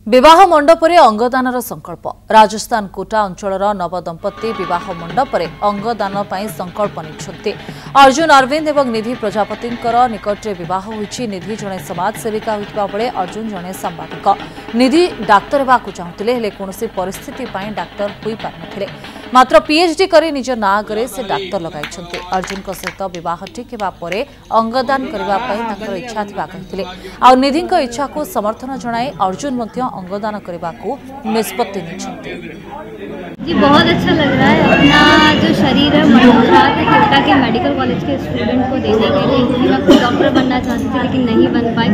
विवाह मंडपरे अंगदानर संकल्प राजस्थान कोटा अंचलर नवदंपति विवाह मंडपरे अंगदान पई संकल्प निछन्ते। अर्जुन अरविंद एवं निधि प्रजापति निकटरे विवाह होईछि। निधि जणे समाज सेविका होइतबा बेले अर्जुन जणे सांबादिक। निधि डाक्तर हेबाकु चाहुथिले हेले कोनोसी परिस्थिति पई डाक्तर होई पारनथिले। मात्र पीएचडी करी निज नागरे से डाक्तर लगाइछन्ते। अर्जुन को सहित विवाह ठीक हेबा परे अंगदान करबा पई तांकर इच्छा थिबा कहिथिले। आ निधिक इच्छा को समर्थन जणाई अर्जुन मध्य अंगदान करबा को निष्पत्ति निछन्ते। जी बहुत अच्छा लग रहा है। अपना जो शरीर है मरणोपरांत कोटा के मेडिकल कॉलेज के स्टूडेंट को देने के लिए, क्योंकि मैं खुद डॉक्टर बनना चाहती थी लेकिन नहीं बन पाई,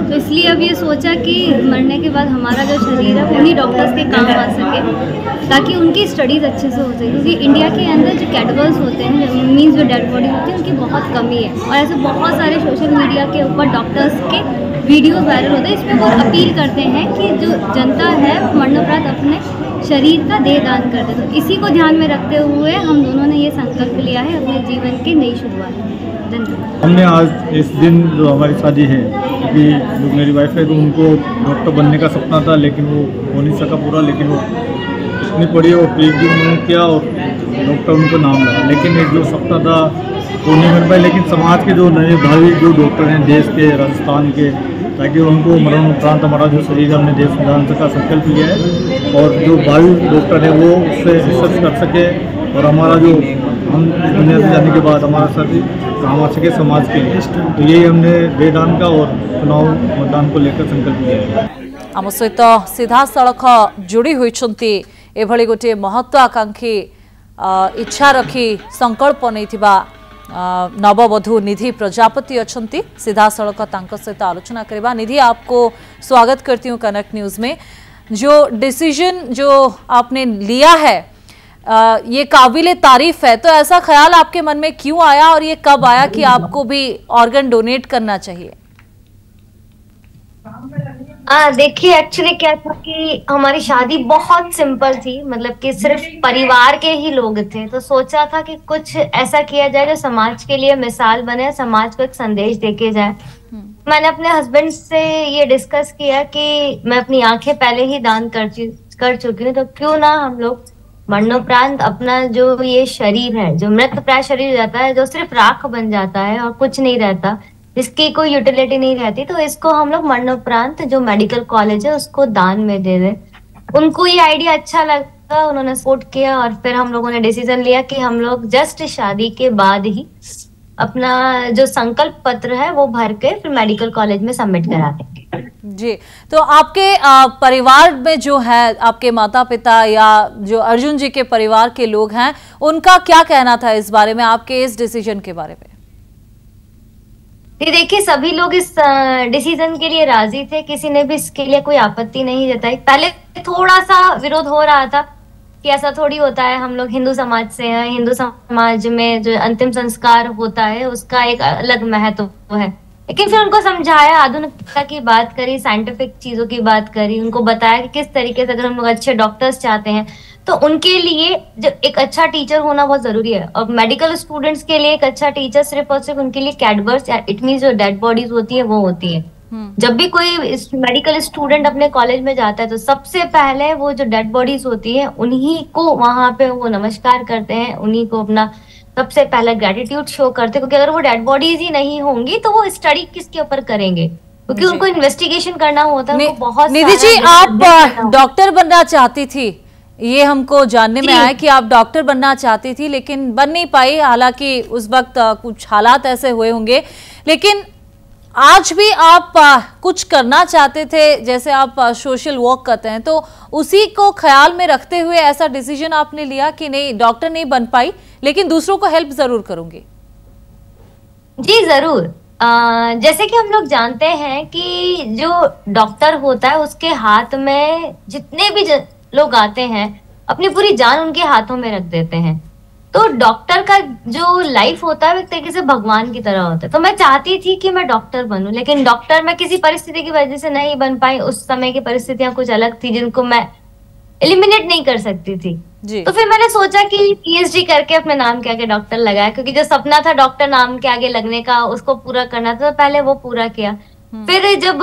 तो इसलिए अब ये सोचा कि मरने के बाद हमारा जो शरीर है उन्हीं डॉक्टर्स के काम आ सके, ताकि उनकी स्टडीज़ अच्छे से हो सके। क्योंकि इंडिया के अंदर जो कैडवर्स होते हैं, मीन्स जो डेड बॉडी होती है, उनकी बहुत कमी है। और ऐसे बहुत सारे सोशल मीडिया के ऊपर डॉक्टर्स के वीडियोस वायरल होते हैं। इसमें वो अपील करते हैं कि जो जनता है मरणोपरांत अपने शरीर का देह दान करते हैं। तो इसी को ध्यान में रखते हुए हम दोनों ने ये संकल्प लिया है अपने जीवन की नई शुरुआत। हमने आज इस दिन जो हमारी शादी है, क्योंकि जो मेरी वाइफ है तो उनको डॉक्टर बनने का सपना था लेकिन वो हो नहीं सका पूरा। लेकिन वो इतनी पढ़ी वो पीएचडी उन्होंने किया और डॉक्टर उनको नाम लगा, लेकिन एक जो सपना था वो नहीं बन पाया। लेकिन समाज के जो नए भावी जो डॉक्टर हैं देश के, राजस्थान के, ताकि उनको मरण उपरांत हमारा जो शरीर है हमने देश निदान का संकल्प लिया है और जो भावी डॉक्टर है वो उससे रिसर्च कर सके और हमारा जो हम दुनिया से जाने के बाद हमारा शरीर काम आ सके समाज के लिए। तो यही हमने देहदान का और चुनाव मतदान को लेकर संकल्प लिया है। आम सहित सीधा सड़क जोड़ी होइछन्ति एभली गोटे महत्वाकांक्षी इच्छा रखी संकल्प नैथिबा नववधू निधि प्रजापति अच्छी। सीधा सड़क तांको सहित आलोचना करबा। निधि, आपको स्वागत करती हूँ कनेक्ट न्यूज में। जो डिसीजन जो आपने लिया है ये काबिले तारीफ है, तो ऐसा ख्याल आपके मन में क्यों आया और ये कब आया कि आपको भी ऑर्गन डोनेट करना चाहिए? देखिए एक्चुअली क्या था कि हमारी शादी बहुत सिंपल थी, मतलब कि सिर्फ परिवार के ही लोग थे। तो सोचा था कि कुछ ऐसा किया जाए जो समाज के लिए मिसाल बने, समाज को एक संदेश देके जाए। मैंने अपने हस्बैंड से ये डिस्कस किया कि मैं अपनी आंखें पहले ही दान कर चुकी हूँ, तो क्यों ना हम लोग मरणोपरांत अपना जो ये शरीर है, जो मृत प्राय शरीर रहता है, जो सिर्फ राख बन जाता है और कुछ नहीं रहता, इसकी कोई यूटिलिटी नहीं रहती, तो इसको हम लोग मरणोपरांत जो मेडिकल कॉलेज है उसको दान में दे दें। उनको ये आइडिया अच्छा लगा, उन्होंने सपोर्ट किया और फिर हम लोगों ने डिसीजन लिया कि हम लोग जस्ट शादी के बाद ही अपना जो संकल्प पत्र है वो भर के फिर मेडिकल कॉलेज में सबमिट करा देंगे। जी, तो आपके परिवार में जो है आपके माता पिता या जो अर्जुन जी के परिवार के लोग हैं, उनका क्या कहना था इस बारे में, आपके इस डिसीजन के बारे में? देखिए सभी लोग इस डिसीजन के लिए राजी थे, किसी ने भी इसके लिए कोई आपत्ति नहीं जताई। पहले थोड़ा सा विरोध हो रहा था कि ऐसा थोड़ी होता है, हम लोग हिंदू समाज से हैं, हिंदू समाज में जो अंतिम संस्कार होता है उसका एक अलग महत्व है। लेकिन फिर उनको समझाया, आधुनिकता की बात करी, साइंटिफिक चीजों की बात करी, उनको बताया कि किस तरीके से अगर हम लोग अच्छे डॉक्टर्स चाहते हैं तो उनके लिए जो एक अच्छा टीचर होना बहुत जरूरी है। और मेडिकल स्टूडेंट्स के लिए एक अच्छा टीचर सिर्फ और सिर्फ उनके लिए कैडवर्स या इट मींस जो डेड बॉडीज होती है वो होती है। जब भी कोई मेडिकल स्टूडेंट अपने कॉलेज में जाता है तो सबसे पहले वो जो डेड बॉडीज होती है उन्हीं को वहां पे वो नमस्कार करते हैं, उन्हीं को अपना सबसे पहला ग्रेटिट्यूड शो करते हैं। क्योंकि अगर वो डेड बॉडीज ही नहीं होंगी तो वो स्टडी किसके ऊपर करेंगे, क्योंकि उनको इन्वेस्टिगेशन करना होता है। बहुत निधि जी, आप डॉक्टर बनना चाहती थी, ये हमको जानने में आया कि आप डॉक्टर बनना चाहती थी लेकिन बन नहीं पाई। हालांकि उस वक्त कुछ हालात ऐसे हुए होंगे, लेकिन आज भी आप कुछ करना चाहते थे, जैसे आप सोशल वर्क करते हैं, तो उसी को ख्याल में रखते हुए ऐसा डिसीजन आपने लिया कि नहीं, डॉक्टर नहीं बन पाई लेकिन दूसरों को हेल्प जरूर करूंगी? जी जरूर। जैसे कि हम लोग जानते हैं कि जो डॉक्टर होता है उसके हाथ में जितने भी लोग आते हैं अपनी पूरी जान उनके हाथों में रख देते हैं। तो डॉक्टर का जो लाइफ होता है वो एक तरीके से भगवान की तरह होता है। तो मैं चाहती थी कि मैं डॉक्टर बनूं, लेकिन डॉक्टर मैं किसी परिस्थिति की वजह से नहीं बन पाई। उस समय की परिस्थितियां कुछ अलग थी जिनको मैं एलिमिनेट नहीं कर सकती थी। तो फिर मैंने सोचा कि पीएचडी करके अपने नाम के आगे डॉक्टर लगाया, क्योंकि जो सपना था डॉक्टर नाम के आगे लगने का उसको पूरा करना था, तो पहले वो पूरा किया। फिर जब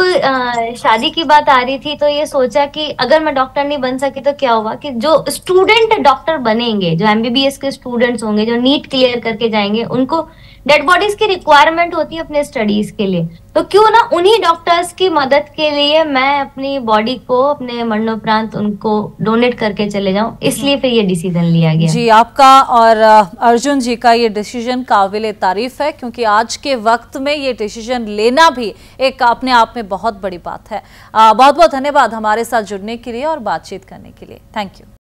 शादी की बात आ रही थी तो ये सोचा कि अगर मैं डॉक्टर नहीं बन सकी तो क्या हुआ कि जो स्टूडेंट डॉक्टर बनेंगे, जो एमबीबीएस के स्टूडेंट्स होंगे, जो नीट क्लियर करके जाएंगे, उनको डेड बॉडीज की रिक्वायरमेंट होती है अपने स्टडीज के लिए। तो क्यों ना उन्हीं डॉक्टर्स की मदद के लिए मैं अपनी बॉडी को अपने मरणोपरांत उनको डोनेट करके चले जाऊं, इसलिए फिर ये डिसीजन लिया गया। जी, आपका और अर्जुन जी का ये डिसीजन काबिले तारीफ है, क्योंकि आज के वक्त में ये डिसीजन लेना भी एक अपने आप में बहुत बड़ी बात है। बहुत बहुत धन्यवाद हमारे साथ जुड़ने के लिए और बातचीत करने के लिए। Thank you.